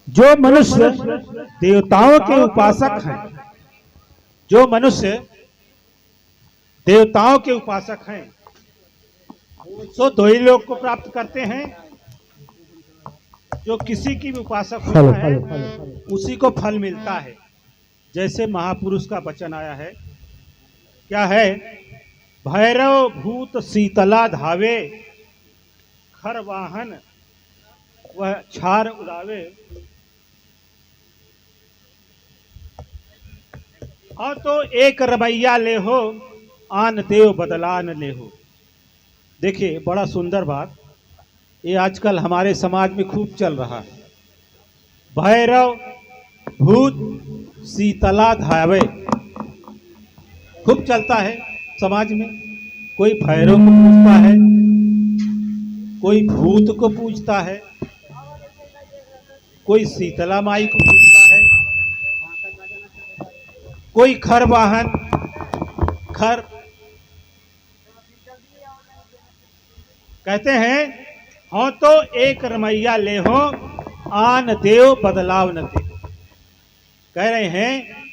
जो मनुष्य देवताओं के उपासक हैं, जो मनुष्य देवताओं के उपासक हैं, सो दो ही लोग को प्राप्त करते हैं। जो किसी की भी उपासक होता है उसी को फल मिलता है। जैसे महापुरुष का वचन आया है, क्या है? भैरव भूत शीतला धावे, खर वाहन वह छार उड़ावे। और तो एक रवैया ले हो, आन देव बदलान ले हो। देखिए बड़ा सुंदर बात, ये आजकल हमारे समाज में खूब चल रहा है। भैरव भूत शीतला धावे खूब चलता है समाज में। कोई भैरव को पूजता है, कोई भूत को पूजता है, कोई शीतला माई को पूजता है, कोई खर वाहन खर कहते हैं। हाँ तो एक रमैया ले हो, आन देव बदलाव न दे। कह रहे हैं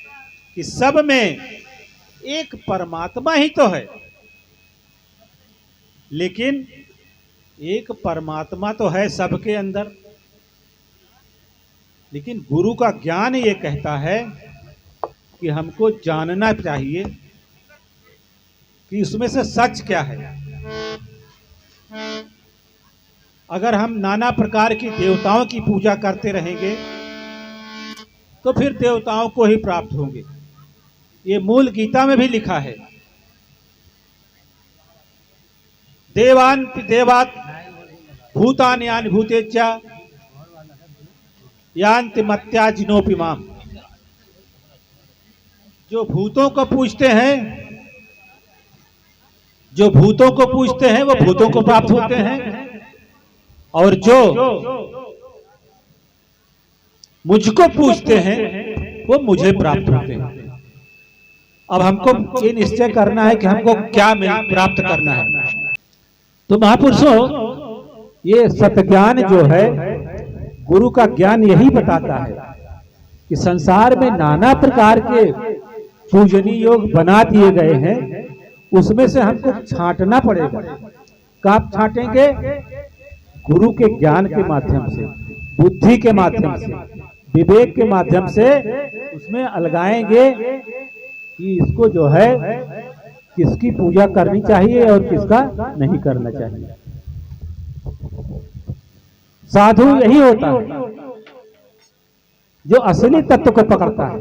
कि सब में एक परमात्मा ही तो है, लेकिन एक परमात्मा तो है सबके अंदर, लेकिन गुरु का ज्ञान ये कहता है कि हमको जानना चाहिए कि उसमें से सच क्या है। अगर हम नाना प्रकार की देवताओं की पूजा करते रहेंगे तो फिर देवताओं को ही प्राप्त होंगे। ये मूल गीता में भी लिखा है, देवान देवात भूतान यान भूतेच्चा यान्ति मत्या जिनोपि माम। जो भूतों को पूजते हैं, जो भूतों को पूजते हैं वो भूतों को प्राप्त होते हैं, और जो मुझको पूजते हैं वो मुझे प्राप्त होते हैं। अब हमको ये निश्चय करना है कि हमको क्या प्राप्त करना है। तो महापुरुषों, ये सत्य जो है, गुरु का ज्ञान यही बताता है कि संसार में नाना प्रकार के पूजनीय योग बना दिए गए हैं, उसमें से हमको छांटना पड़ेगा। कब छांटेंगे? गुरु के ज्ञान के माध्यम से, बुद्धि के माध्यम से, विवेक के माध्यम से उसमें अलगाएंगे कि इसको जो है किसकी पूजा करनी चाहिए और किसका नहीं करना चाहिए। साधु यही होता है जो असली तत्व को पकड़ता है।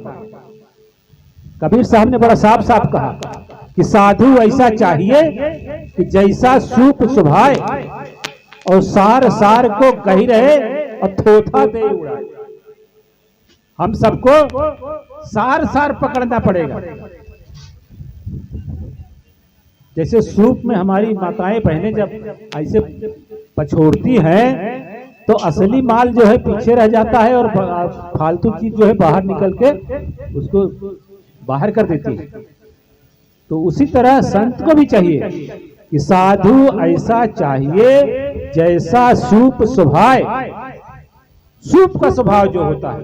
कबीर साहब ने बड़ा साफ साफ कहा कि साधु ऐसा चाहिए कि जैसा सूप सुभाए और सार सार को कही रहे और थोथा दे उड़ाए। हम सबको सार सार पकड़ना पड़ेगा। जैसे सूप में हमारी माताएं बहनें जब ऐसे पछोड़ती हैं तो असली माल जो है पीछे रह जाता है और फालतू चीज जो है बाहर निकल के उसको बाहर कर देती है। तो उसी तरह संत को भी चाहिए कि साधु ऐसा चाहिए जैसा सूप सुभाए। सूप का स्वभाव जो होता है,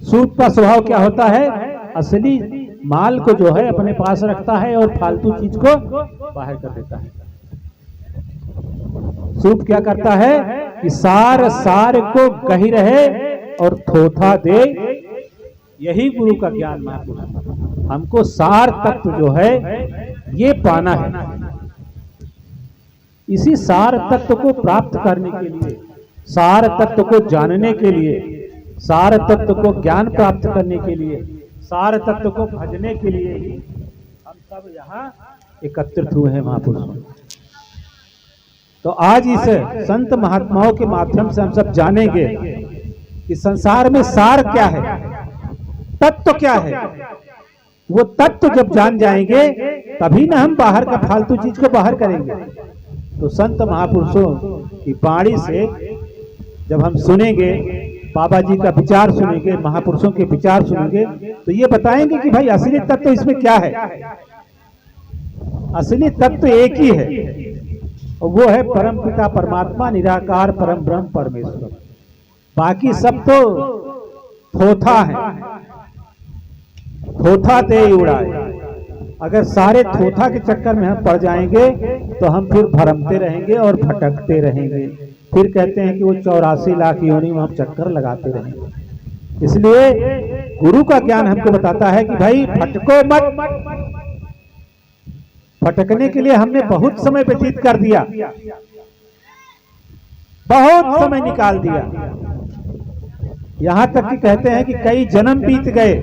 सूप का स्वभाव क्या होता है? असली माल को जो है अपने पास रखता है और फालतू चीज को बाहर कर देता है। सूप क्या करता है कि सार सार को कही रहे और थोथा दे। यही गुरु का ज्ञान महापुरुष। हमको सार तत्व जो है ये पाना है। इसी सार तत्व को प्राप्त करने के लिए, सार तत्व को जानने के लिए, सार तत्व को ज्ञान प्राप्त करने के लिए, सार तत्व को भजने के लिए ही हम सब यहाँ एकत्रित हुए हैं महापुरुषों। तो आज इस संत महात्माओं के माध्यम से हम सब जानेंगे कि संसार में सार क्या है, तत्व क्या है। वो तत्व जब जान जाएंगे तभी ना हम बाहर का फालतू चीज को बाहर करेंगे। तो संत महापुरुषों की वाणी से जब हम सुनेंगे, बाबा जी का विचार सुनेंगे, महापुरुषों के विचार सुनेंगे, तो ये बताएंगे कि भाई असली तत्व इसमें क्या है। असली तत्व एक ही है और वो है परम पिता परमात्मा, निराकार परम ब्रह्म परमेश्वर। बाकी सब तो थोथा है, थोथा ते ही उड़ाए। अगर सारे थोथा के चक्कर में हम पड़ जाएंगे तो हम फिर भरमते रहेंगे और भटकते रहेंगे। फिर कहते हैं कि वो 84 लाख योनि में हम चक्कर लगाते रहेंगे। इसलिए गुरु का ज्ञान हमको बताता है कि भाई भटको मत। भटकने के लिए हमने बहुत समय व्यतीत कर दिया, बहुत समय निकाल दिया, यहां तक कि कहते हैं कि कई जन्म बीत गए,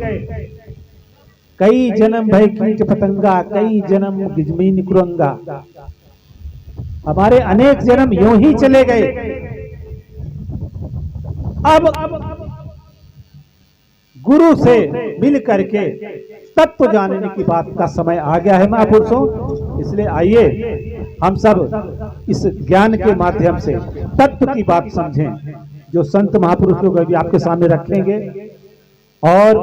कई जन्म भय कीट पतंगा, कई जन्म गिजमी निकुरंगा। हमारे अनेक जन्म यूं ही चले गए। अब गुरु से मिल करके तत्व जानने की बात का समय आ गया है महापुरुषों। इसलिए आइए हम सब इस ज्ञान के माध्यम से तत्व की बात समझें, जो संत महापुरुष लोग अभी आपके सामने रखेंगे, और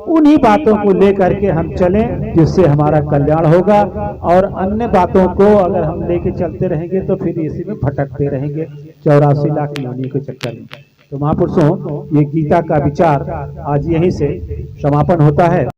उन्हीं बातों को लेकर के हम चलें जिससे हमारा कल्याण होगा। और अन्य बातों को अगर हम लेके चलते रहेंगे तो फिर इसी में भटकते रहेंगे 84 लाख योनि के चक्कर में। तो महापुरुषों, ये गीता का विचार आज यहीं से समापन होता है।